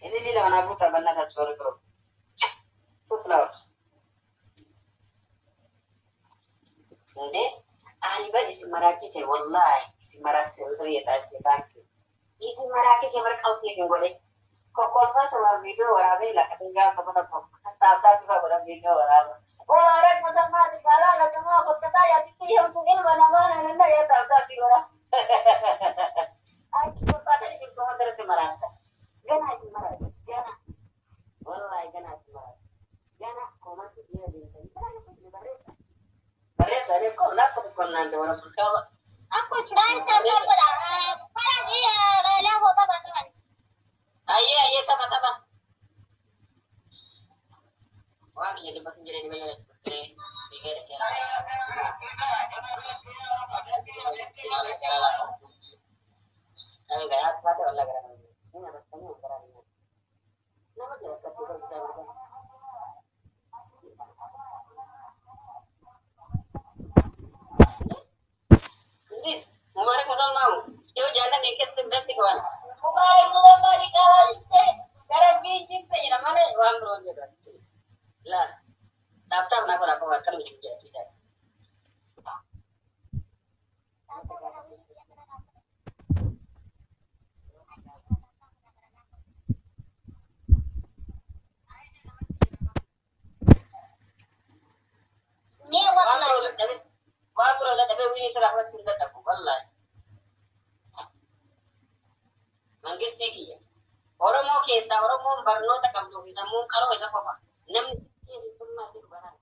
Ini lawan aku tak pernah tak suara bro. Two flowers. Hindi, ani ba isi maraki se wallahi isi maraki se usari ya tashi tanki. Isi maraki se berkauti se boleh. Kokol pa to video warabe la katinggal to to ko. Tata juga wala video warabe. Oh, arat masama di kala la tama ko kata ya titi yang tungil mana mana nanda ya tata di wala. Ay ko pa tadi ko hotel te maranta. Gana di maranta. Gana. Wallahi gana di maranta. Gana ko ma ti dia di. Parece, ele coloca o comandante agora ficava. Aku guys, para dia lah foto bantuan. Aye, taba. Wah, kaya di bakin jadi banyak seperti tiga deh ya. Kami gaya apa tuh orang gerak ini? Ini apa kamu gerak ini? Nama dia ketua kita berapa? Inggris, kemarin kosong mau. Yo jangan dikit berarti kawan. Kemarin mau di kalah itu. Karena biji itu ya mana orang belum juga. Lah, daftar nak akan bisa jadi saya. Ni wallahi. Wah, bro, tapi ini serah buat kita tak wallahi. Manggis tiki ya. Orang mau kisah, orang mau barno tak kamu bisa mau kalau bisa apa? Nem itu mati barang.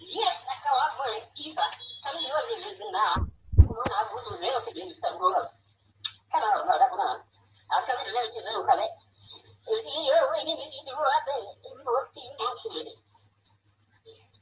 Yes, akawa bwana Isa. Kama ndio nilizina. Mwana abutu zero kibinsta ngoro. Kana ora kuna. Akawa ndio nilizina kale. Usi yo wewe ni mimi ndio hapa. Ndio wote ndio kile.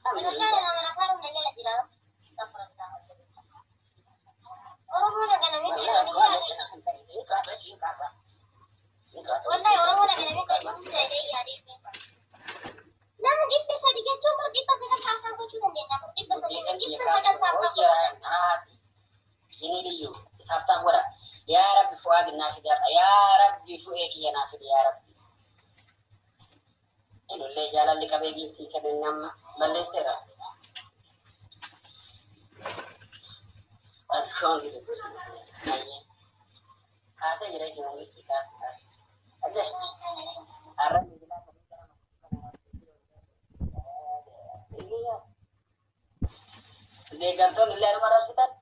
Sebenarnya ada nama harum nanya lagi dah. Tak pernah. Orang mana kan nanya dia ni ya. Wallahi orang mana kan nanya dia ni ya dia. Namun kita saja cuma kita sedang pasang tu cuma dia tak kita sedang kita sedang pasang. Ini dia. Tafta gora. Ya Rabbi fuad nafidar. Ya Rabbi fueki ya nafid ya Rabbi. Ini le jalan di kabegi tika dengan Malaysia. Asal gitu. Nanya. Kata jadi jangan istikas. Aja. Arab Degar to nilai nomor apa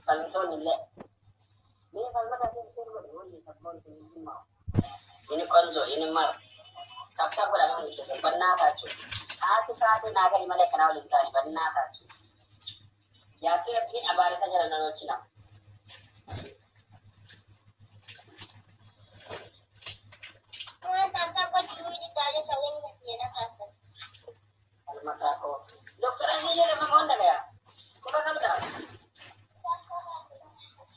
paling to nilai. Ini kalau kita share ini sabun ini mau. Ini konjo, ini mar. Kapsa pun ada mungkin sebenarnya tahu. Hati naga di mana kenal lintari benar tahu. Ya ini abarat aja nano Cina. Tantang kau cuma ini tanya calon dia nak kelas. Mata aku. Dokter ini dia memang onda ya. Kau kamu tahu?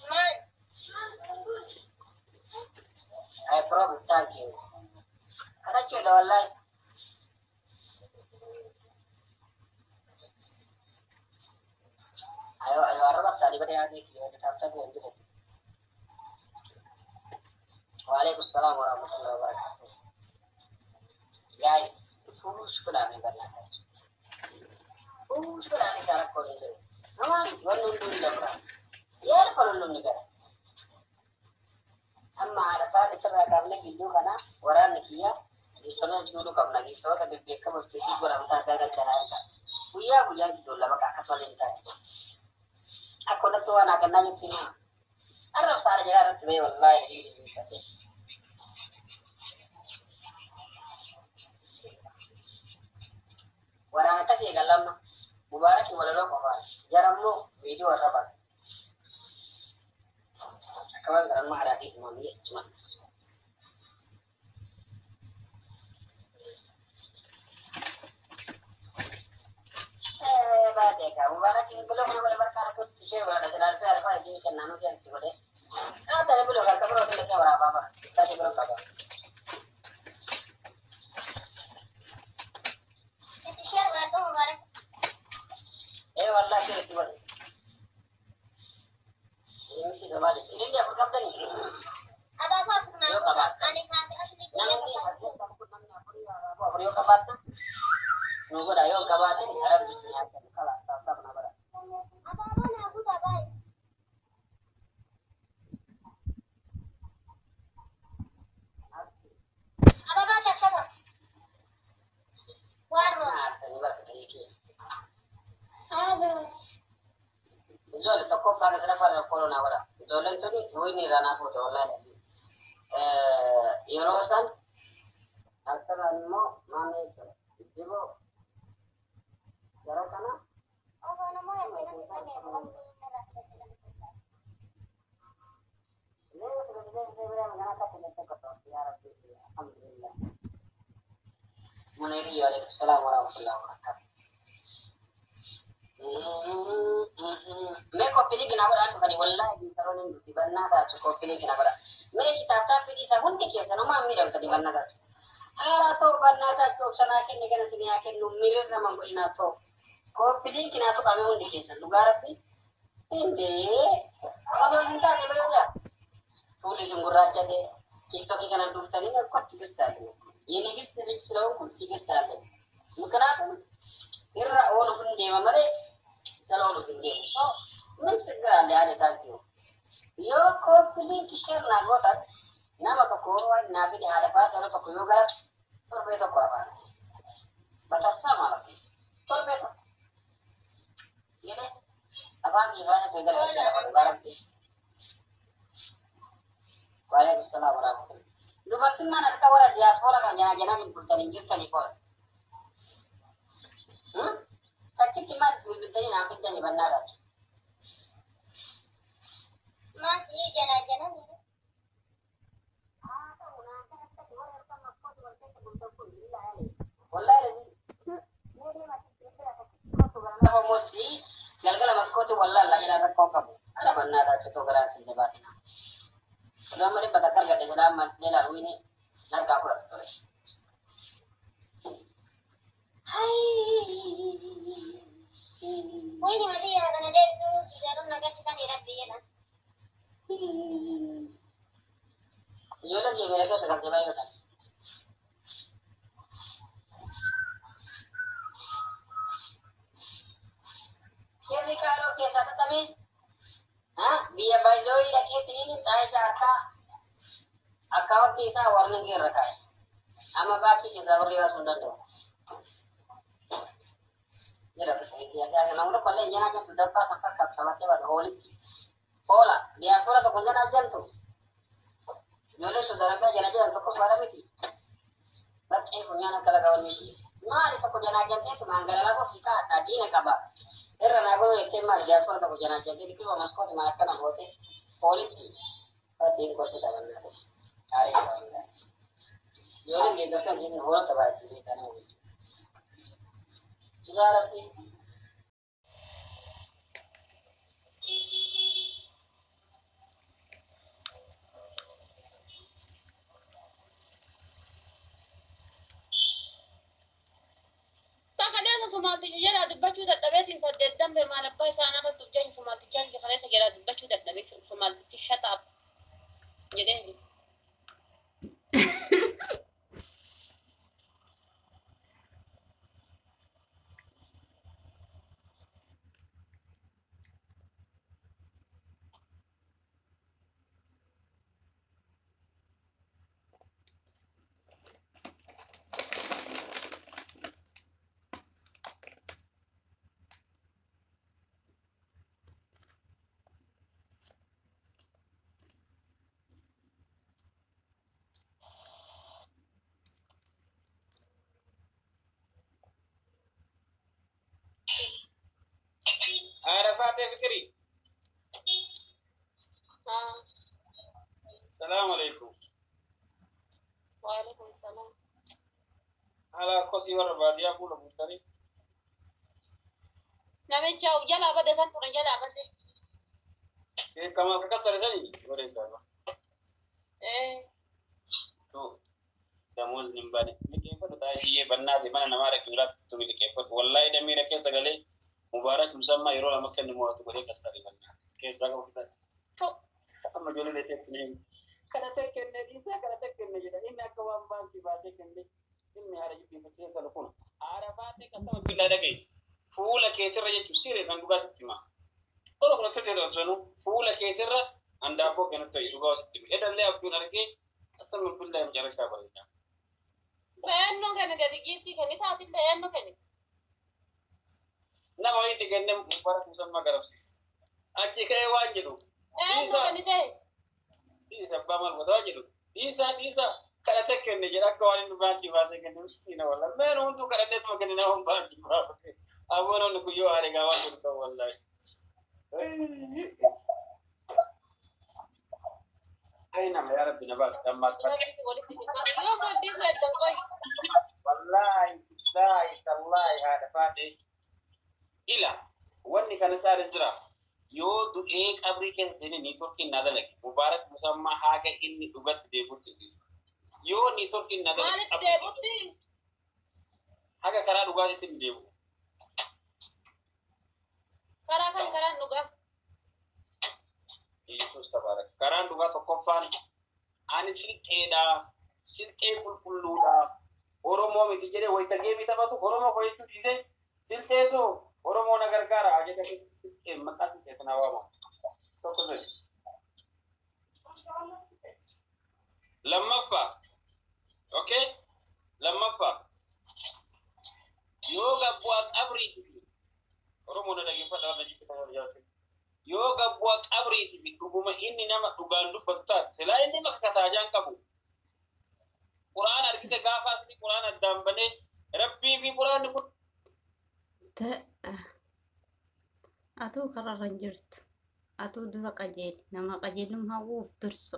Man. I promise, thank you. Karena cuy dah walai. Ayo Arab tadi pada yang ini kita tetap yang itu. Waalaikumsalam warahmatullahi wabarakatuh. Guys, fulush ko namin ba natin? Fulush ko namin sa anak ko rin dyan. Naman, wanulun na bra. Yan pa lulun ni ka. Amma harapan itra kamne video kana waran nikiya. Itona dulu kam lagi so tapi beka mos kritik gora mata gagal caranya. Buya gitu lah maka kasolin tadi. Aku nak tuan akan nanya tina. Arab sare jalan tu wallahi. Warana kasih galam mubarak wala lo ko jaram mo video apa kawan garam ada di mami cuma baat ya mubarak ini belum boleh berkara tuh share wala dalam apa ini kan nanu dia itu boleh tadi belum kabar itu lagi apa tadi belum kabar wallah ke itu boleh. Ini tidak balik. Ini dia berkata ni. Apa kenapa? Ani sampai asli dia apa beriyo kabat na? Nunggu dah yo kabat ni Arab bisnya kalau tak pernah berada. Apa na aku tak baik. Apa tak sama? Waru. Nah, saya berkata iki. Aduh. Jole tokko faga sana fara follow na wala. Jole toni wini rana foto online si. Yorosan aktaran mo mane ko. Dibo. Jara kana? Apa nama yang ini kan Alhamdulillah. Muniri waalaikumsalam warahmatullahi wabarakatuh. मैं कॉपी लेके ना बड़ा बनी वल्ला ये करो नहीं होती बनना था जो कॉपी लेके ना बड़ा मैं किताब था पीडी साबुन के कैसे ना मां मेरा तनी बनना था आरा तो बनना था जो ऑप्शन आके निकल से नहीं आके मिरर ना मंगोई ना तो कॉपी लेके ना तो काम होने कैसे लुगार पे इंदे अब इंता दे बोला पुलिस मुर्रा दे किस्तो की कना डूबता नहीं ना कुछ किस्ता है ये नहीं किस्ते रिक्स लो कुछ किस्ता है मुकरा तो irra oolu kun deema malee jala oolu hin deemu. So min sigiraalee ani taankiyuu. Yoo koppiliinki shirnaa gootan nama tokko waan naa fide haadha baatee tokko yoo gara torbee tokko afaan. Batasaa maalafi torbee tokko. Jedhee afaan kiifaa ta'e gara jala baratti. Waalaikumsalam warahmatullahi. Dubartiin mana harka warra diyaaspoora kan janaa bultanii jirtanii qola. Takkitti maal bilbiltanii naaf fiddanii bannaa laatu. Masih jalan-jalan ni. Wallahi apa mosi galgala maskoti wallahi la ila rakko kabu ada bannaa laatu to garaati jabaatina. Nama ni batakar gade jala man lela ruini narga kurat tore. Hai. Woi ni masih ya kan ada itu jarum naga kita ni dah dia lah. Yo lagi mereka sedang coba yo san. Kiri karo ke satu tami. Biya baizoi lagi tini tay jaka. Akawat tisa warna gira kai. Ama baki kisa warriwa sundan do. Jera dia dia namun to kolle jana kan sudah pas sampai kat sama ke bad holik. Hola, dia suara to kunjana jantu. Yole saudara ka jana jantu ko suara miti. Bakke kunjana kala kawan miti. Mali to kunjana jantu to manggala la ko sika tadi na kaba. Era na go eke mar dia suara to kunjana jantu dikko masko te malaka na hote holik ti. Pati ko te dawan na. Ai ko. Yole ge dasan jin hola to ba ti ta na. Ya Rabbi. Sumalti jala dubbachu dadhabeti saddeettan be maalabba isaa nama tujjani sumaltichaan kaleessa jala dubbachu dadhabe sumaltichi shataab jedhee عرفات فكري. السلام عليكم. وعليكم السلام. على كوسي وربادي أقول مفتري. نمن جاو جلا بده سنتون جلا بده. إيه كمان كسر ثاني وري سالفة. تو دموز نمباني. لكن فلو تاجي بنادي mana nama regulat tu milik effort. Wallahi demi rakyat segala mubarak musamma yero la makan mu watu bade kasari banna. Kes zaga kita. To amma jole le tekni. Kana tekenne disa kana tekenne jeda inna kawam banki ba tekenne. Inni haraji bi fete kala kun. Arafate kasama billahi dagay. Fuula keetirra jechu sire sanduga sittima. Oro kuna tete rozonu fuula keetirra anda ko kana tayi duga sittima. Edalle abdul arge kasama billahi mujarrasha barita. Bayanno kana gadi giti kana taati bayanno kana. Nama itu kene mubarak musamma garabsis. Achi kaya wajidu. Isa bamal ko wajidu. Isa kada tekkenne jira ko wani banki base kene mistina wala. Meno undu kada neto kene na on banki ba. Abono no ku yo are ga wajidu to wallahi. Aina ya rabbi nabas tammat. Wallahi tallahi hada fadi. Ila wanni kana tare jira yo du e qabri ken sene ni torki nadale mubarak musamma haga inni dubat de butti yo ni torki nadale malik de butti haga kara dugati tin debu kara kan kara nuga yesus tabarak kara duga to kofan ani silke bulbuluda oromo mi tijere wayta gemi tabatu oromo ko yitu dise Sinteetu Oromoo na gargaara ajeta keessatti maqaa sinteetu na waama. Tokko ta'e. Lammaffaa. Okay? Lammaffaa. Yoo gabbu'aa qabriiti fi Oromoo na dhaggeeffadha warra jibbitan warra jiraatan. Yoo gabbu'aa qabriiti fi dhuguma inni nama dhugaan dubbatu taate silaa inni bakka kataajaan qabu. Quraan argite gaafa asii Quraan addaan banee Rabbii fi Quraanni kun atuu kararra jirtu atuu dura qajeeli nama qajeelum hawuuf dursa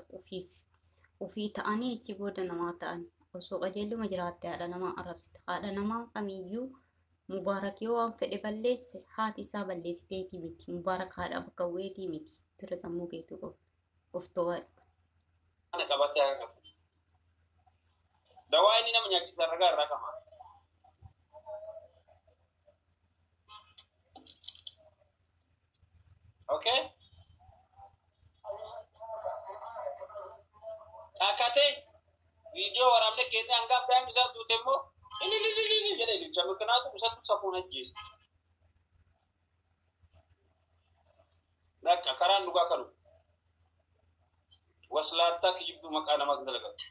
ofii ta'anii achi booda namaa ta'an osoo qajeeluma jiraatte haadha namaa arrabsite haadha namaa kamiyyuu mubaarak yoo waan fedhe balleesse haati isaa balleessiteetii miti mubaarak haadha bakka bu'eetii miti dura sammuu keetu qofa of to'adhu. ana qabattee haa qabu. Dawaa inni nama nyaachisa ragaa irraa qaba. Okay? Kakate video waraabne kenne hanga abbaan isaa duute immoo ilililili jedhee ililcha kanaatu isatu safuun ajjeese. Nakka karaan dhugaa kanu. Waslaattaa kijibdu maqaa namaa dalagatu.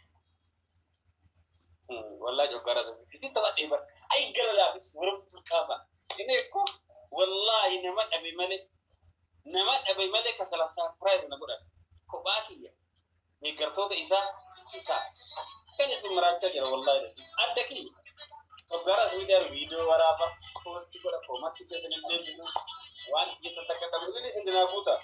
Wallahi joggara zabi. Isi tawadhee bar. Ay galala wurum turkaba. Ini ko wallahi nama dhabe male kasala surprise na godhan. Ko baakiya. Ni gartoota isa kan isin maraachaa jira wallahi adda ki joggara zabi video waraaba post godha komatti keessa ni deebisu waan isin takka tabu ni isin dinaa buuta.